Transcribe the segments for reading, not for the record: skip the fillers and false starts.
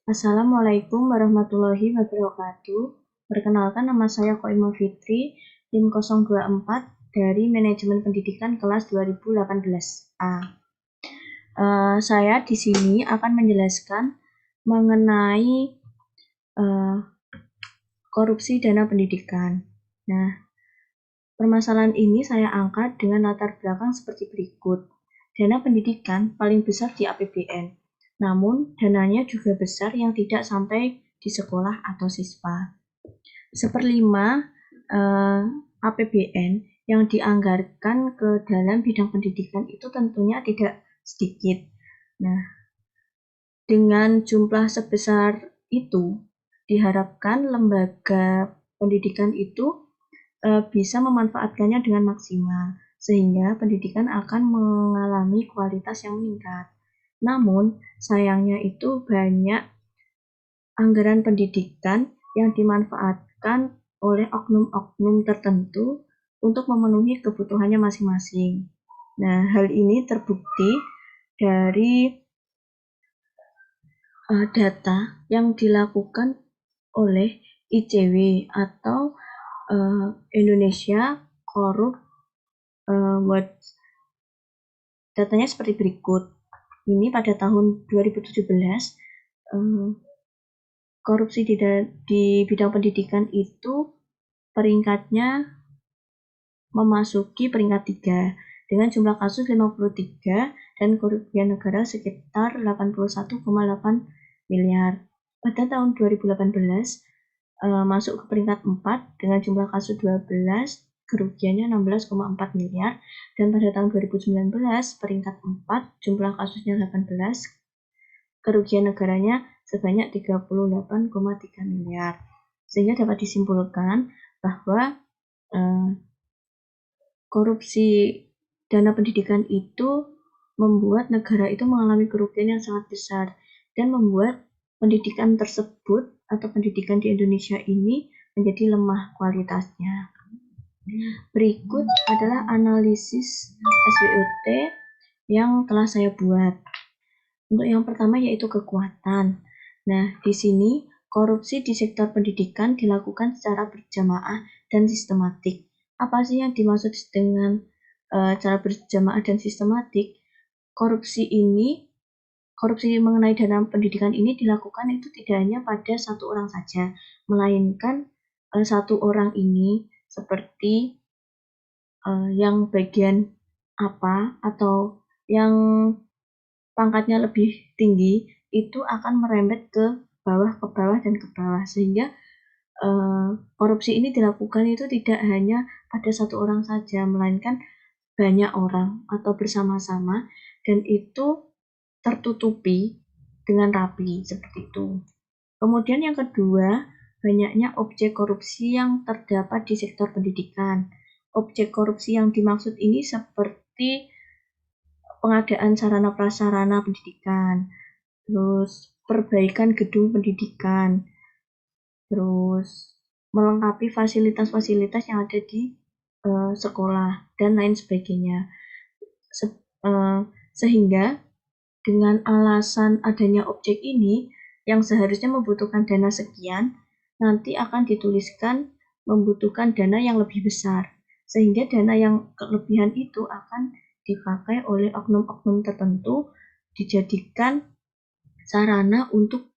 Assalamualaikum warahmatullahi wabarakatuh. Perkenalkan, nama saya Koimah Fitri, tim 024 dari Manajemen Pendidikan kelas 2018 A. Saya di sini akan menjelaskan mengenai korupsi dana pendidikan. Nah, permasalahan ini saya angkat dengan latar belakang seperti berikut. Dana pendidikan paling besar di APBN, namun dananya juga besar yang tidak sampai di sekolah atau siswa. Seperlima APBN yang dianggarkan ke dalam bidang pendidikan itu tentunya tidak sedikit. Nah, dengan jumlah sebesar itu, diharapkan lembaga pendidikan itu bisa memanfaatkannya dengan maksimal, sehingga pendidikan akan mengalami kualitas yang meningkat. Namun, sayangnya itu banyak anggaran pendidikan yang dimanfaatkan oleh oknum-oknum tertentu untuk memenuhi kebutuhannya masing-masing. Nah, hal ini terbukti dari data yang dilakukan oleh ICW atau Indonesia Korup Watch. Datanya seperti berikut. Ini pada tahun 2017, korupsi di bidang pendidikan itu peringkatnya memasuki peringkat 3 dengan jumlah kasus 53 dan kerugian negara sekitar 81,8 miliar. Pada tahun 2018 masuk ke peringkat 4 dengan jumlah kasus 12, kerugiannya 16,4 miliar, dan pada tahun 2019 peringkat 4, jumlah kasusnya 18, kerugian negaranya sebanyak 38,3 miliar. Sehingga dapat disimpulkan bahwa korupsi dana pendidikan itu membuat negara itu mengalami kerugian yang sangat besar dan membuat pendidikan tersebut atau pendidikan di Indonesia ini menjadi lemah kualitasnya. Berikut adalah analisis SWOT yang telah saya buat. Untuk yang pertama yaitu kekuatan. Nah, di sini korupsi di sektor pendidikan dilakukan secara berjamaah dan sistematik. Apa sih yang dimaksud dengan cara berjamaah dan sistematik? Korupsi mengenai dana pendidikan ini dilakukan itu tidak hanya pada satu orang saja, melainkan satu orang ini seperti yang bagian apa atau yang pangkatnya lebih tinggi itu akan merembet ke bawah dan ke bawah, sehingga korupsi ini dilakukan itu tidak hanya pada satu orang saja, melainkan banyak orang atau bersama-sama, dan itu tertutupi dengan rapi seperti itu. Kemudian yang kedua, banyaknya objek korupsi yang terdapat di sektor pendidikan. Objek korupsi yang dimaksud ini seperti pengadaan sarana prasarana pendidikan, terus perbaikan gedung pendidikan, terus melengkapi fasilitas-fasilitas yang ada di sekolah dan lain sebagainya. Sehingga dengan alasan adanya objek ini yang seharusnya membutuhkan dana sekian, nanti akan dituliskan membutuhkan dana yang lebih besar, sehingga dana yang kelebihan itu akan dipakai oleh oknum-oknum tertentu dijadikan sarana untuk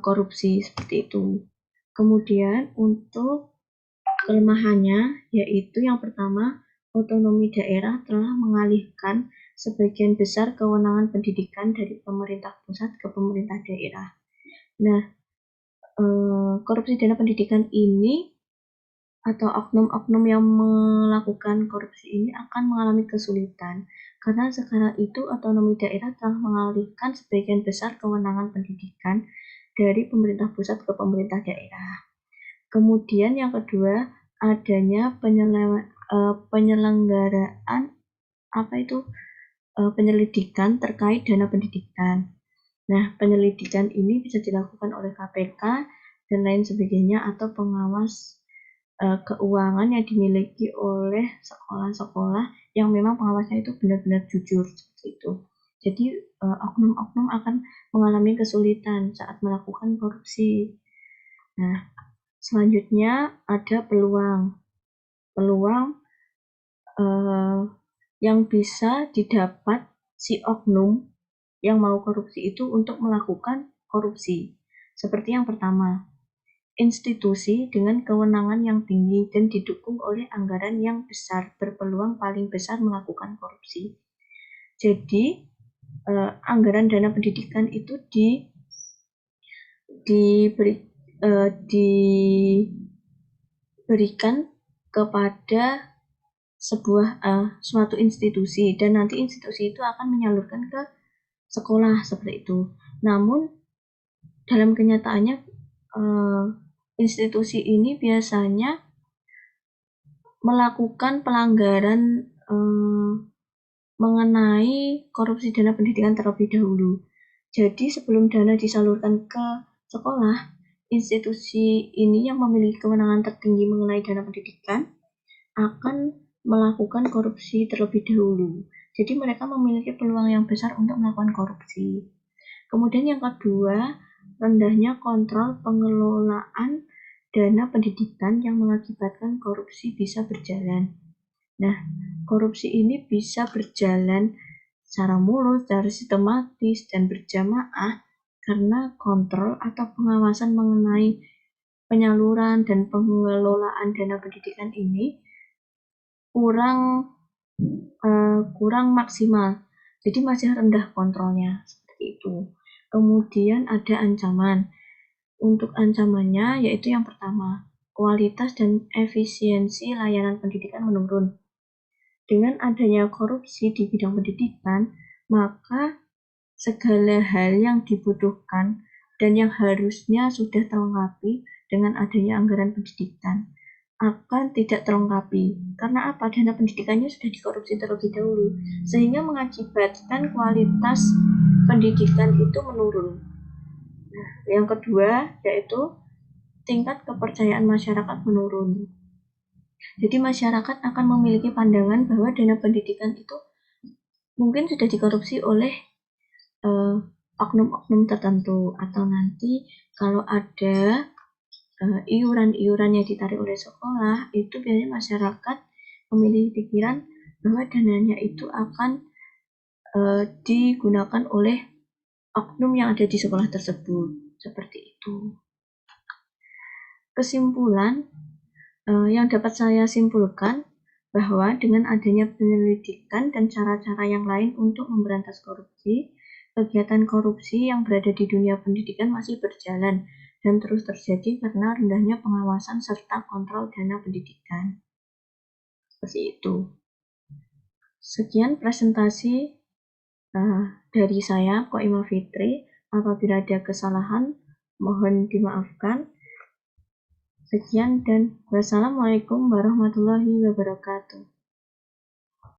korupsi seperti itu. Kemudian untuk kelemahannya yaitu yang pertama, otonomi daerah telah mengalihkan sebagian besar kewenangan pendidikan dari pemerintah pusat ke pemerintah daerah. Nah, korupsi dana pendidikan ini atau oknum-oknum yang melakukan korupsi ini akan mengalami kesulitan karena sekarang itu otonomi daerah telah mengalihkan sebagian besar kewenangan pendidikan dari pemerintah pusat ke pemerintah daerah. Kemudian yang kedua, adanya penyelenggaraan penyelidikan terkait dana pendidikan. Nah, penyelidikan ini bisa dilakukan oleh KPK dan lain sebagainya atau pengawas keuangan yang dimiliki oleh sekolah-sekolah yang memang pengawasnya itu benar-benar jujur seperti itu. Jadi oknum-oknum akan mengalami kesulitan saat melakukan korupsi. Nah, selanjutnya ada peluang. Peluang yang bisa didapat si oknum yang mau korupsi itu untuk melakukan korupsi. Seperti yang pertama, institusi dengan kewenangan yang tinggi dan didukung oleh anggaran yang besar berpeluang paling besar melakukan korupsi. Jadi, anggaran dana pendidikan itu diberikan kepada suatu institusi, dan nanti institusi itu akan menyalurkan ke sekolah seperti itu. Namun dalam kenyataannya institusi ini biasanya melakukan pelanggaran mengenai korupsi dana pendidikan terlebih dahulu. Jadi sebelum dana disalurkan ke sekolah, institusi ini yang memiliki kewenangan tertinggi mengenai dana pendidikan akan melakukan korupsi terlebih dahulu. Jadi mereka memiliki peluang yang besar untuk melakukan korupsi. Kemudian yang kedua, rendahnya kontrol pengelolaan dana pendidikan yang mengakibatkan korupsi bisa berjalan. Nah, korupsi ini bisa berjalan secara mulus, secara sistematis, dan berjamaah karena kontrol atau pengawasan mengenai penyaluran dan pengelolaan dana pendidikan ini kurang maksimal. Jadi masih rendah kontrolnya, seperti itu. Kemudian ada ancaman. Untuk ancamannya yaitu yang pertama, kualitas dan efisiensi layanan pendidikan menurun. Dengan adanya korupsi di bidang pendidikan, maka segala hal yang dibutuhkan dan yang harusnya sudah terlengkapi dengan adanya anggaran pendidikan akan tidak terlengkapi. Karena apa? Dana pendidikannya sudah dikorupsi terlebih dahulu, sehingga mengakibatkan kualitas pendidikan itu menurun. Nah, yang kedua yaitu tingkat kepercayaan masyarakat menurun. Jadi masyarakat akan memiliki pandangan bahwa dana pendidikan itu mungkin sudah dikorupsi oleh oknum-oknum tertentu, atau nanti kalau ada iuran-iuran yang ditarik oleh sekolah, itu biasanya masyarakat memiliki pikiran bahwa dananya itu akan digunakan oleh oknum yang ada di sekolah tersebut, seperti itu. Kesimpulan yang dapat saya simpulkan bahwa dengan adanya penyelidikan dan cara-cara yang lain untuk memberantas korupsi, kegiatan korupsi yang berada di dunia pendidikan masih berjalan dan terus terjadi karena rendahnya pengawasan serta kontrol dana pendidikan. Seperti itu. Sekian presentasi dari saya, Koima Fitri. Apabila ada kesalahan, mohon dimaafkan. Sekian dan wassalamualaikum warahmatullahi wabarakatuh.